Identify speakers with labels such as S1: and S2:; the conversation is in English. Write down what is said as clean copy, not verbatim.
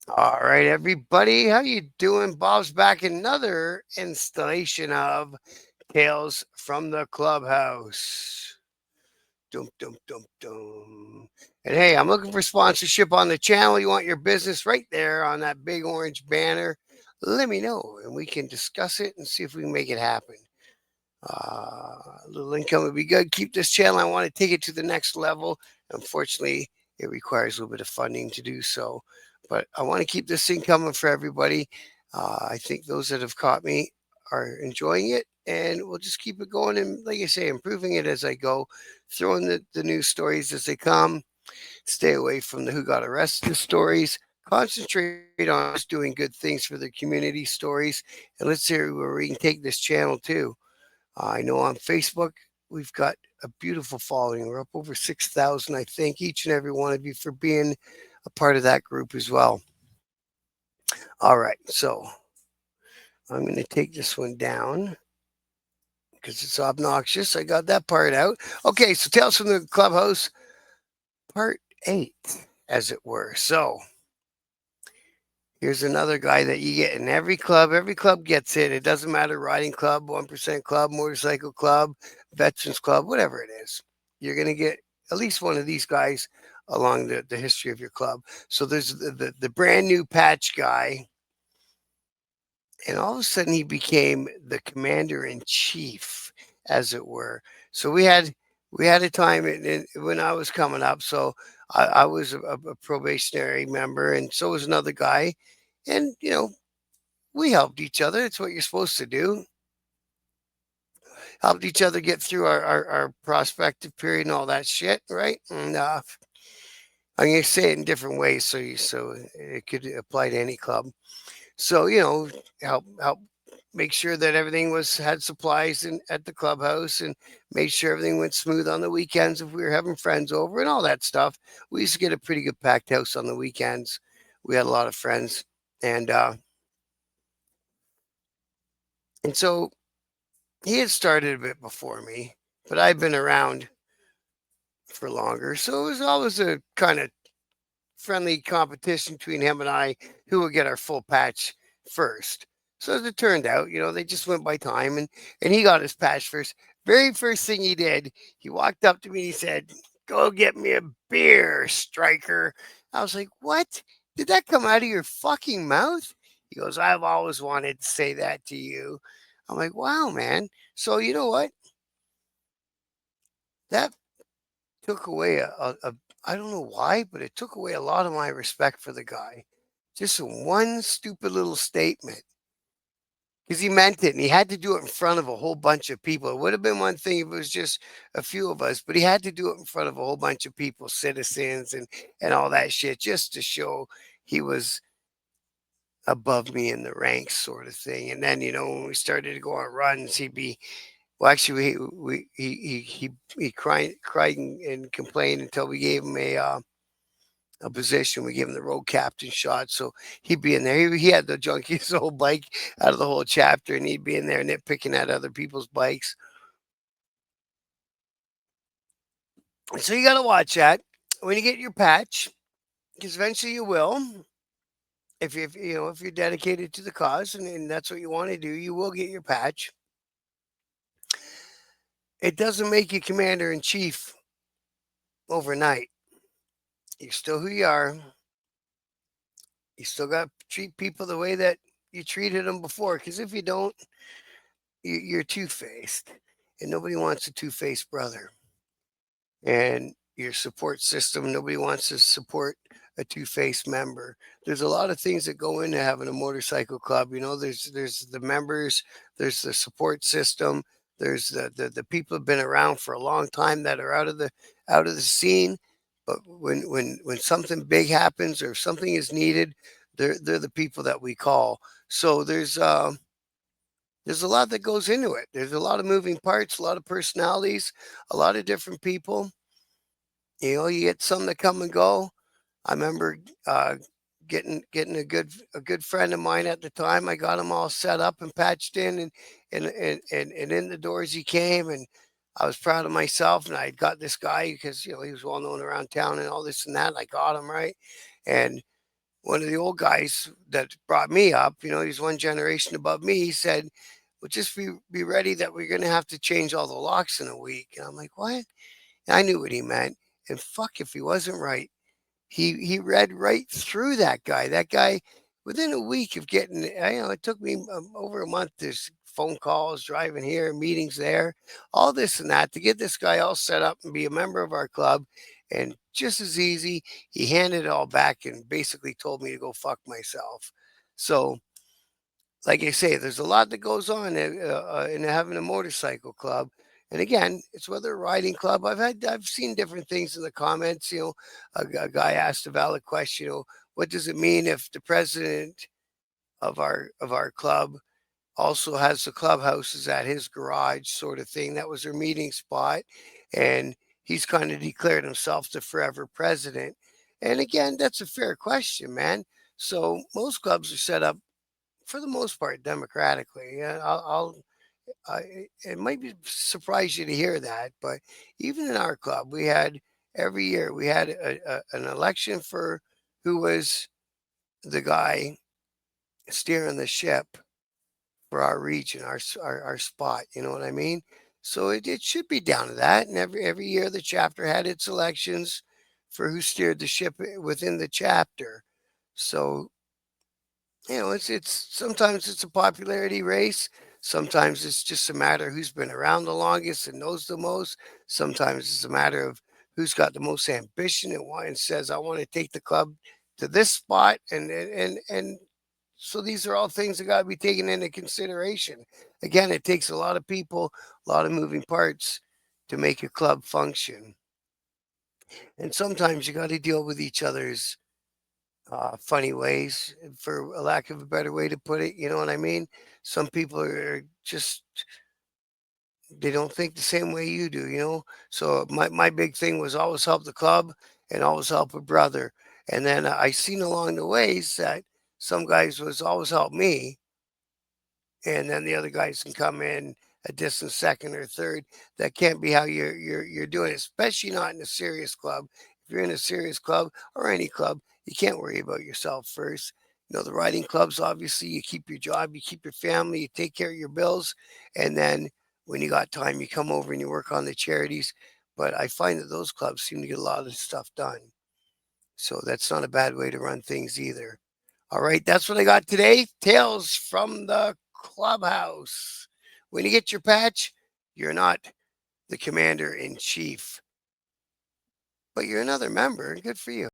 S1: All right, everybody, how you doing? Bob's back. Another installation of Tales from the Clubhouse. Dum dum dum dum. And hey, I'm looking for sponsorship on the channel. You want your business right there on that big orange banner? Let me know, and we can discuss it and see if we can make it happen. A little income would be good. Keep this channel. I want to take it to the next level. Unfortunately, it requires a little bit of funding to do so. But I want to keep this thing coming for everybody. I think those that have caught me are enjoying it. And we'll just keep it going. And like I say, improving it as I go, throwing the news stories as they come. Stay away from the who got arrested stories. Concentrate on just doing good things for the community stories. And let's see where we can take this channel too. I know on Facebook we've got a beautiful following. We're up over 6,000. I thank each and every one of you for being a part of that group as well. All right, so I'm going to take this one down because it's obnoxious. I got that part out. Okay, so Tales from the Clubhouse, part 8, as it were. So here's another guy that you get in every club. Every club gets it. It doesn't matter riding club, 1% club, motorcycle club, veterans club, whatever it is. You're going to get at least one of these guys along the history of your club. So there's the brand new patch guy. And all of a sudden he became the commander in chief, as it were. So we had a time when I was coming up. So I was a probationary member, and so was another guy. And we helped each other. It's what you're supposed to do. Helped each other get through our prospective period and all that shit, right? And I'm gonna say it in different ways so it could apply to any club. So help make sure that everything was had supplies at the clubhouse, and made sure everything went smooth on the weekends if we were having friends over and all that stuff. We used to get a pretty good packed house on the weekends. We had a lot of friends, and so he had started a bit before me, but I've been around for longer. So it was always a kind of friendly competition between him and I who would get our full patch first. So as it turned out, they just went by time, and he got his patch first. Very first thing he did, he walked up to me and he said, "Go get me a beer, striker." I was like, "What? Did that come out of your fucking mouth?" He goes, "I've always wanted to say that to you." I'm like, "Wow, man." So you know what? That took away a I don't know why, but it took away a lot of my respect for the guy. Just one stupid little statement, because he meant it, and he had to do it in front of a whole bunch of people. It would have been one thing if it was just a few of us, but he had to do it in front of a whole bunch of people, citizens, and all that shit, just to show he was above me in the ranks, sort of thing. And then when we started to go on runs, he'd be well, actually, he cried and complained until we gave him a position. We gave him the road captain shot, so he'd be in there. He had the junkiest old bike out of the whole chapter, and he'd be in there nitpicking at other people's bikes. So you got to watch that when you get your patch, because eventually you will. If you're dedicated to the cause, and that's what you want to do, you will get your patch. It doesn't make you commander in chief overnight. You're still who you are. You still got to treat people the way that you treated them before. Because if you don't, you're two faced, and nobody wants a two faced brother. And your support system, nobody wants to support a two faced member. There's a lot of things that go into having a motorcycle club. There's the members, there's the support system, there's the people who've been around for a long time that are out of the scene. But when something big happens or something is needed, they're the people that we call. So there's a lot that goes into it. There's a lot of moving parts, a lot of personalities, a lot of different people. You get some that come and go. I remember getting a good friend of mine at the time. I got him all set up and patched in, and in the doors he came, and I was proud of myself. And I got this guy because he was well known around town and all this and that. And I got him right, and one of the old guys that brought me up, he's one generation above me, he said, well, just be ready that we're going to have to change all the locks in a week. And I'm like, what? And I knew what he meant. And fuck if he wasn't right. He read right through that guy. That guy, within a week of getting, it took me over a month. There's phone calls, driving here, meetings there, all this and that to get this guy all set up and be a member of our club. And just as easy, he handed it all back and basically told me to go fuck myself. So, like I say, there's a lot that goes on in having a motorcycle club. And again, it's whether a riding club. I've seen different things in the comments. A guy asked a valid question. What does it mean if the president of our club also has the clubhouses at his garage, sort of thing? That was their meeting spot, and he's kind of declared himself the forever president. And again, that's a fair question, man. So most clubs are set up for the most part democratically. Yeah, it might be surprise you to hear that, but even in our club, we had every year we had an election for who was the guy steering the ship for our region, our spot. You know what I mean? So it should be down to that, and every year the chapter had its elections for who steered the ship within the chapter. So it's sometimes it's a popularity race. Sometimes it's just a matter who's been around the longest and knows the most. Sometimes it's a matter of who's got the most ambition and says, "I want to take the club to this spot." And so these are all things that got to be taken into consideration. Again, it takes a lot of people, a lot of moving parts to make a club function. And sometimes you got to deal with each other's funny ways, for a lack of a better way to put it. You know what I mean? Some people are just, they don't think the same way you do. So my big thing was always help the club and always help a brother. And then I seen along the ways that some guys was always help me, and then the other guys can come in a distant second or third. That can't be how you're doing it, especially not in a serious club. If you're in a serious club or any club, you can't worry about yourself first. The riding clubs, obviously, you keep your job, you keep your family, you take care of your bills, and then when you got time, you come over and you work on the charities. But I find that those clubs seem to get a lot of stuff done. So that's not a bad way to run things either. All right, that's what I got today. Tales from the Clubhouse. When you get your patch, you're not the commander in chief, but you're another member. Good for you.